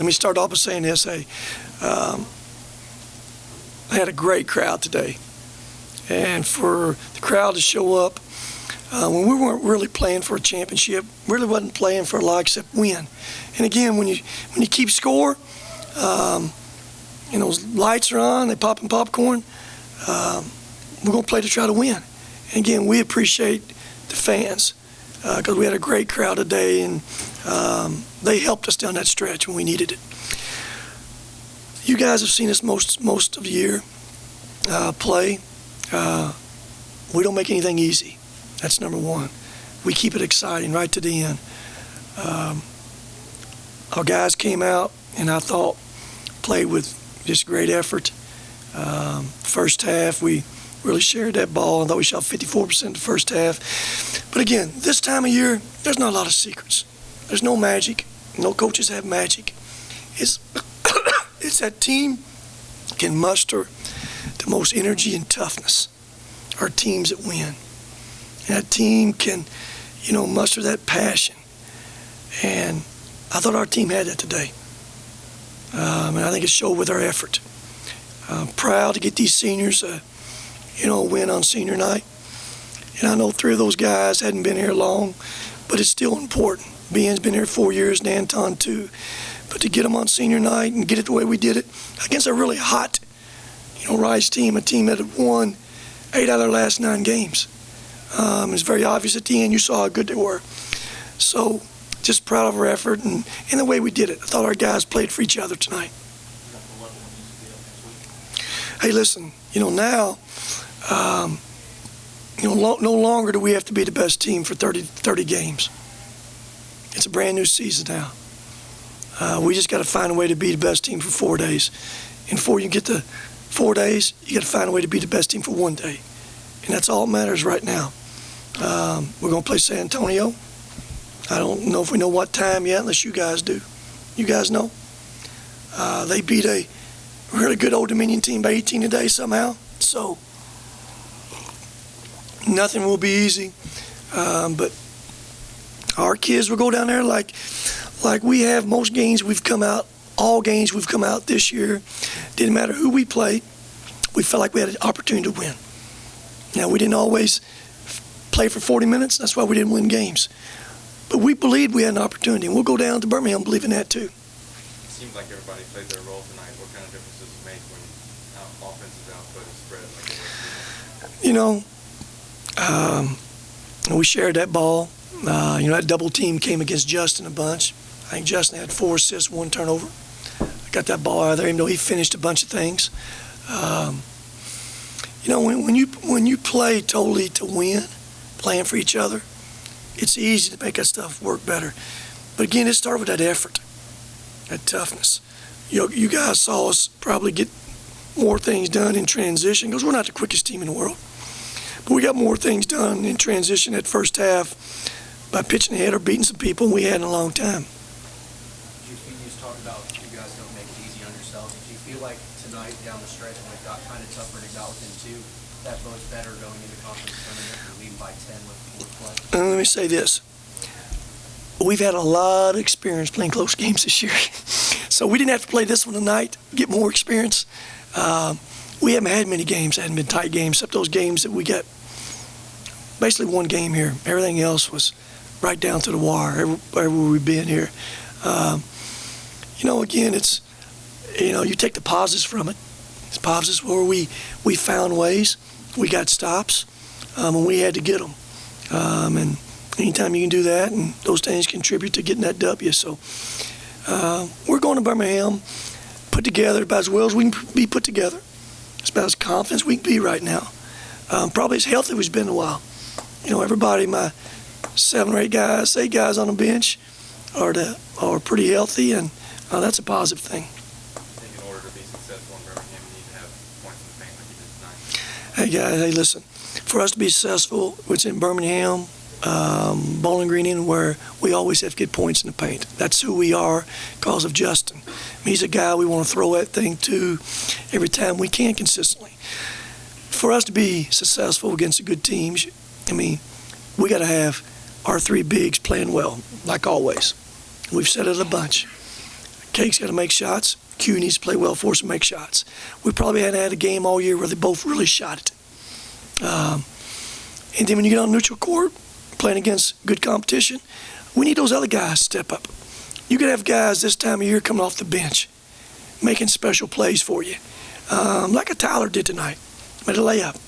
Let me start off by saying this. Hey, I had a great crowd today. And for the crowd to show up when we weren't really playing for a championship, really wasn't playing for a lot except win. And again, when you keep score, those lights are on, they popping popcorn. We're going to play to try to win. And again, we appreciate the fans because we had a great crowd today, and they helped us down that stretch when we needed it. You guys have seen us most of the year play. We don't make anything easy. That's number one. We keep it exciting right to the end. Our guys came out, and I thought played with just great effort. First half, we really shared that ball. I thought we shot 54% the first half. But again, this time of year, there's not a lot of secrets. There's no magic. No coaches have magic. It's that team can muster the most energy and toughness. Our teams that win. And that team can, muster that passion. And I thought our team had that today. And I think it showed with our effort. Proud to get these seniors a win on senior night. And I know 3 of those guys hadn't been here long, but it's still important. Ben's been here 4 years, and Anton too. But to get them on senior night and get it the way we did it against a really hot, Rice team, a team that had won 8 out of their last 9 games. It's very obvious at the end. You saw how good they were. So just proud of our effort and the way we did it. I thought our guys played for each other tonight. Hey, listen, now, no longer do we have to be the best team for 30 games. It's a brand new season now. We just got to find a way to be the best team for 4 days. And before you get to 4 days, you got to find a way to be the best team for 1 day. And that's all that matters right now. We're going to play San Antonio. I don't know if we know what time yet, unless you guys do. You guys know? They beat a really good Old Dominion team by 18 today somehow. So nothing will be easy. But our kids will go down there like we have most games we've come out, all games we've come out this year. Didn't matter who we played, we felt like we had an opportunity to win. Now, we didn't always play for 40 minutes. That's why we didn't win games. But we believed we had an opportunity, and we'll go down to Birmingham believing that too. It seems like everybody played their role tonight. What kind of difference does it make when offensive output is spread like it was? We shared that ball. That double team came against Justin a bunch. I think Justin had 4 assists, 1 turnover. I got that ball out of there, even though he finished a bunch of things. When you play totally to win, playing for each other, it's easy to make that stuff work better. But again, it started with that effort, that toughness. You guys saw us probably get more things done in transition because we're not the quickest team in the world. But we got more things done in transition at first half by pitching ahead or beating some people we had in a long time. You talked about you guys don't make it easy on yourselves. Did you feel like tonight down the stretch when it got kind of tougher and it got within 2, that bodes better going into conference tournament and leading by 10 with play? Let me say this. We've had a lot of experience playing close games this year. So we didn't have to play this one tonight, get more experience. We haven't had many games that hadn't been tight games, except those games that we got basically 1 game here. Everything else was right down to the wire, everywhere we've been here. Again, it's, you take the positives from it. It's positives where we found ways, we got stops, and we had to get them. And anytime you can do that, and those things contribute to getting that W. So we're going to Birmingham, put together about as well as we can be put together. It's about as confident as we can be right now. Probably as healthy as we've been in a while. Everybody, my 7 or 8 guys on the bench are pretty healthy, and that's a positive thing. I think in order to be successful in Birmingham, you need to have points in the paint like you did tonight. Hey guys, listen. For us to be successful, it's in Birmingham, Bowling Green, where we always have to get points in the paint. That's who we are because of Justin. He's a guy we want to throw that thing to every time we can consistently. For us to be successful against the good teams, we got to have our 3 bigs playing well, like always. We've said it a bunch. Kate's got to make shots. Q needs to play well for us and make shots. We probably hadn't had a game all year where they both really shot it. And then when you get on neutral court, playing against good competition, we need those other guys to step up. You could have guys this time of year coming off the bench, making special plays for you, like a Tyler did tonight, made a layup.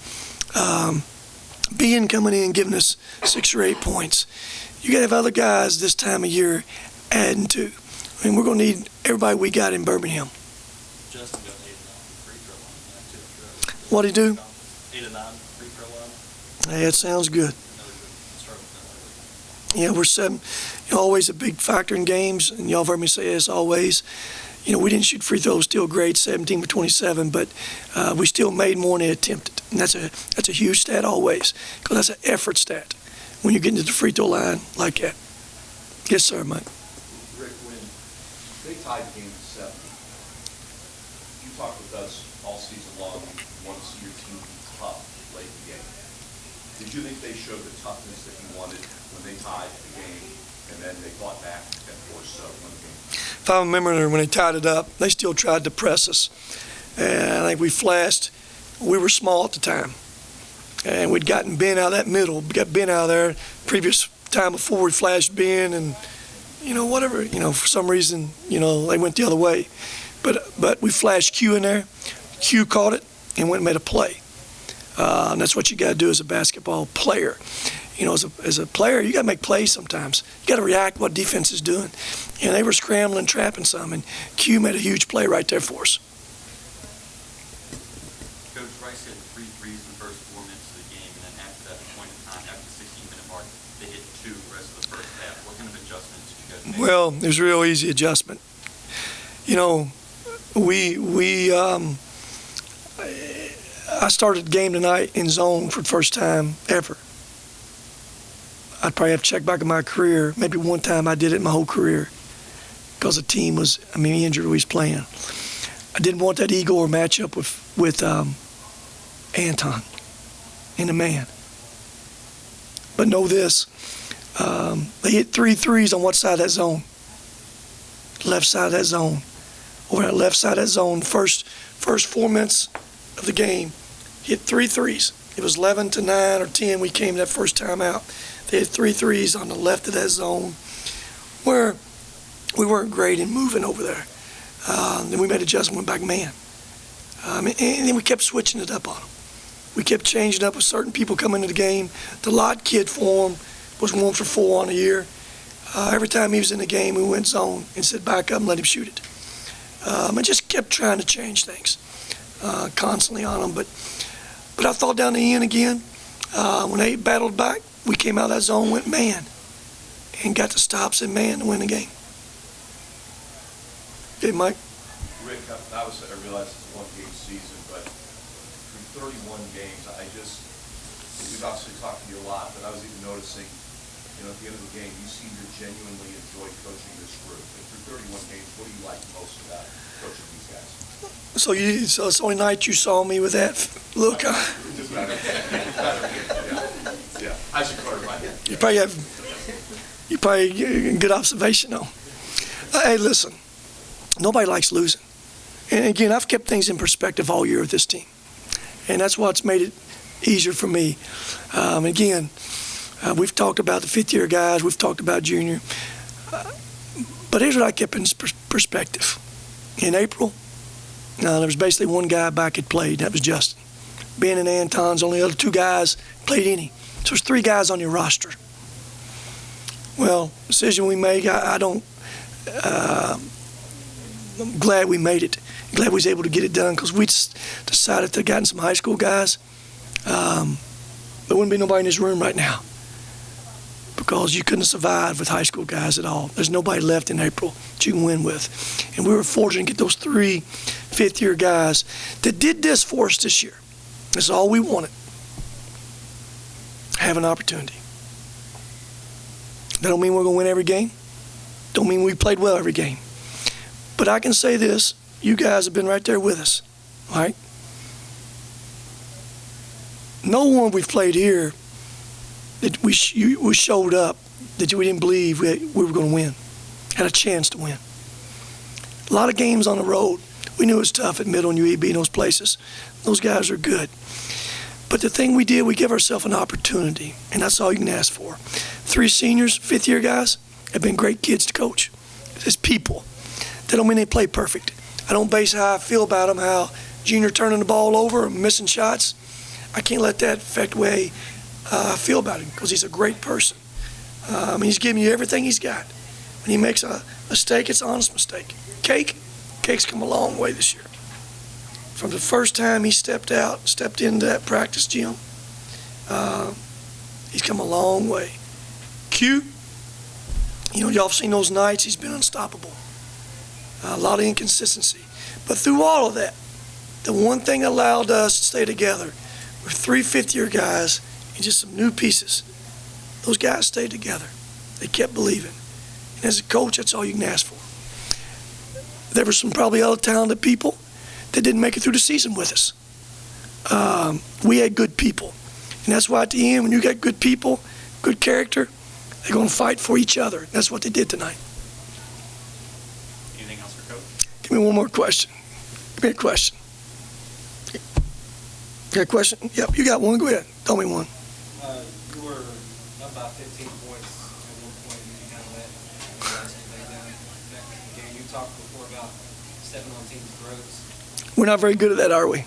Bean coming in, giving us 6 or 8 points. You got to have other guys this time of year adding to. I mean, we're going to need everybody we got in Birmingham. Justin got 8 or 9 free throw line. What'd he do? 8 or 9 free throw line. Hey, that sounds good. Yeah, we're 7. Always a big factor in games, and y'all have heard me say this always. We didn't shoot free throws, still great, 17 for 27, but we still made more than they attempted. And that's a huge stat always, because that's an effort stat when you get into the free throw line like that. Yes, sir, Mike. Rick, when they tied the game to 7, you talked with us all season long, you want to see your team be tough late in the game. Did you think they showed the toughness that you wanted when they tied the game, and then they fought back and forced won the game? If I remember when they tied it up, they still tried to press us. And I think we flashed. We were small at the time. And we'd gotten Ben out of that middle. We got Ben out of there. Previous time before we flashed Ben and, whatever. For some reason, they went the other way. But we flashed Q in there. Q caught it and went and made a play. And that's what you got to do as a basketball player. As a player, you got to make plays sometimes. You got to react to what defense is doing. And they were scrambling, trapping some, and Q made a huge play right there for us. Coach Rice hit 3 threes in the first 4 minutes of the game, and then after that point in time, after the 16-minute mark, they hit 2 the rest of the first half. What kind of adjustments did you guys make? Well, it was a real easy adjustment. I started the game tonight in zone for the first time ever. I'd probably have to check back in my career. Maybe one time I did it in my whole career because the team was, injured or he's playing. I didn't want that Igor matchup with Anton in the man. But know this, they hit 3 threes on what side of that zone? Left side of that zone. Over that left side of that zone, first 4 minutes of the game, hit 3 threes. It was 11 to 9 or 10. We came that first time out. They had 3 threes on the left of that zone where we weren't great in moving over there. Then we made an adjustment, went back man. And then we kept switching it up on them. We kept changing up with certain people coming into the game. The Lott kid for him was 1 for 4 on the year. Every time he was in the game, we went zone and said back up and let him shoot it. I just kept trying to change things constantly on them. But I thought down the end again, when they battled back, we came out of that zone, went man, and got the stops in man to win the game. Okay, Mike? Rick, I realize it's a 1-game season, but through 31 games, we've obviously talked to you a lot, but I was even noticing, at the end of the game, you seem to genuinely enjoy coaching this group. And through 31 games, what do you like most about coaching these guys? So it's the only night you saw me with that look. Yeah, I should clarify that. You probably get a good observation though. Hey, listen, nobody likes losing. And again, I've kept things in perspective all year with this team. And that's what's made it easier for me. We've talked about the 5th-year guys. We've talked about junior. But here's what I kept in perspective. In April, there was basically 1 guy back had played. That was Justin. Ben and Anton's only other 2 guys played any. So there's 3 guys on your roster. Well, decision we made, I'm glad we made it. Glad we was able to get it done because we decided to gotten some high school guys. There wouldn't be nobody in this room right now because you couldn't survive with high school guys at all. There's nobody left in April that you can win with. And we were fortunate to get those 3 5th-year guys that did this for us this year. That's all we wanted. Have an opportunity. That don't mean we're going to win every game. Don't mean we played well every game. But I can say this, you guys have been right there with us, all right? No one we've played here that we showed up that we didn't believe we were going to win, had a chance to win. A lot of games on the road. We knew it was tough at Middle and UAB and those places. Those guys are good. But the thing we did, we give ourselves an opportunity, and that's all you can ask for. 3 seniors, 5th-year guys, have been great kids to coach. It's people. That don't mean they play perfect. I don't base how I feel about them, how Junior turning the ball over or missing shots. I can't let that affect the way I feel about him, because he's a great person. He's giving you everything he's got. When he makes a mistake, it's an honest mistake. Cake's come a long way this year. From the first time he stepped into that practice gym, he's come a long way. Q, y'all have seen those nights, he's been unstoppable. A lot of inconsistency. But through all of that, the one thing that allowed us to stay together were 3 5th-year guys and just some new pieces. Those guys stayed together. They kept believing. And as a coach, that's all you can ask for. There were some probably other talented people that didn't make it through the season with us. We had good people. And that's why at the end, when you got good people, good character, they're going to fight for each other. And that's what they did tonight. Anything else for Coach? Give me one more question. Give me a question. You got a question? Yep, you got one. Go ahead. Tell me one. You were up by 15 points at one point, and you kind of let the rest lay down. Again, you talked before about stepping on teams' throats. We're not very good at that, are we?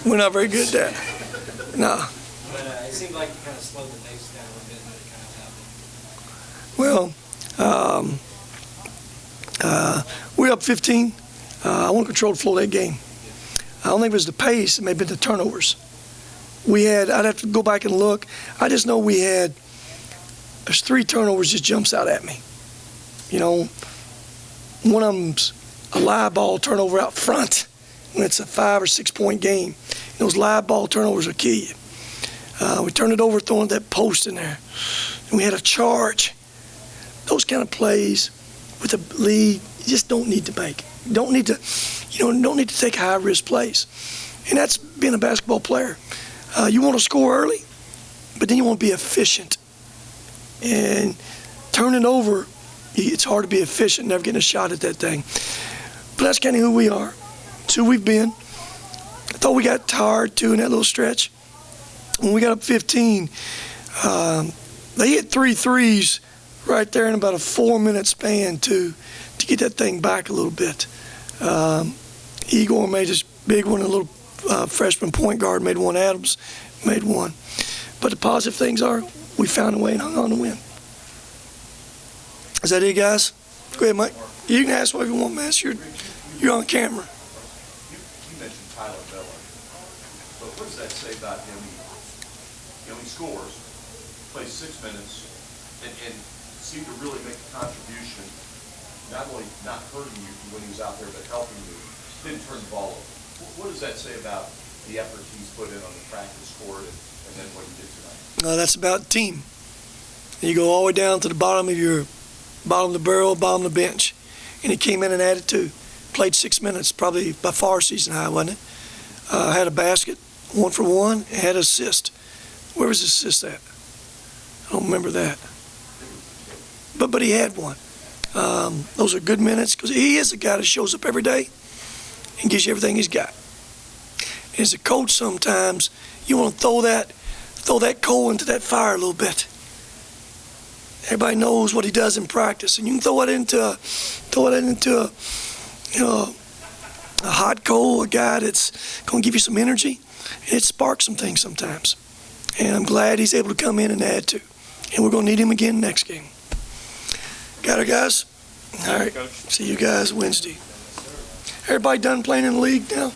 We're not very good at that. No. But it seemed like you kind of slowed the pace down a little bit when it kind of happened. Well, we're up 15. I want to control the flow of that game. I don't think it was the pace. It may have been the turnovers. I'd have to go back and look. I just know there's 3 turnovers just jumps out at me. One of them's a live ball turnover out front when it's a 5 or 6 point game. And those live ball turnovers will kill you. We turned it over, throwing that post in there. And we had a charge. Those kind of plays with a lead, you just don't need to make. You don't need to take high-risk plays. And that's being a basketball player. You want to score early, but then you want to be efficient. And turning over, it's hard to be efficient, never getting a shot at that thing. But that's kind of who we are. It's who we've been. I thought we got tired, too, in that little stretch. When we got up 15, they hit 3 threes right there in about a 4-minute span, to get that thing back a little bit. Igor made his big one, a little freshman point guard made one, Adams made one. But the positive things are we found a way and hung on to win. Is that it, guys? Go ahead, Mike. You can ask what you want, man. You're on camera. You mentioned Tyler Miller, but what does that say about him? He scores, plays 6 minutes, and seemed to really make a contribution, not only not hurting you when he was out there, but helping you. Didn't turn the ball over. What does that say about the effort he's put in on the practice court and then what he did tonight? That's about team. You go all the way down to the bottom of the barrel, bottom of the bench. And he came in and added 2. Played 6 minutes, probably by far season high, wasn't it? Had a basket, 1 for 1, and had an assist. Where was his assist at? I don't remember that. But he had one. Those are good minutes, because he is a guy that shows up every day and gives you everything he's got. And as a coach, sometimes you want to throw that coal into that fire a little bit. Everybody knows what he does in practice, and you can throw it into a hot coal, a guy that's going to give you some energy, and it sparks some things sometimes. And I'm glad he's able to come in and add to. And we're going to need him again next game. Got it, guys? All right. See you guys Wednesday. Everybody done playing in the league now?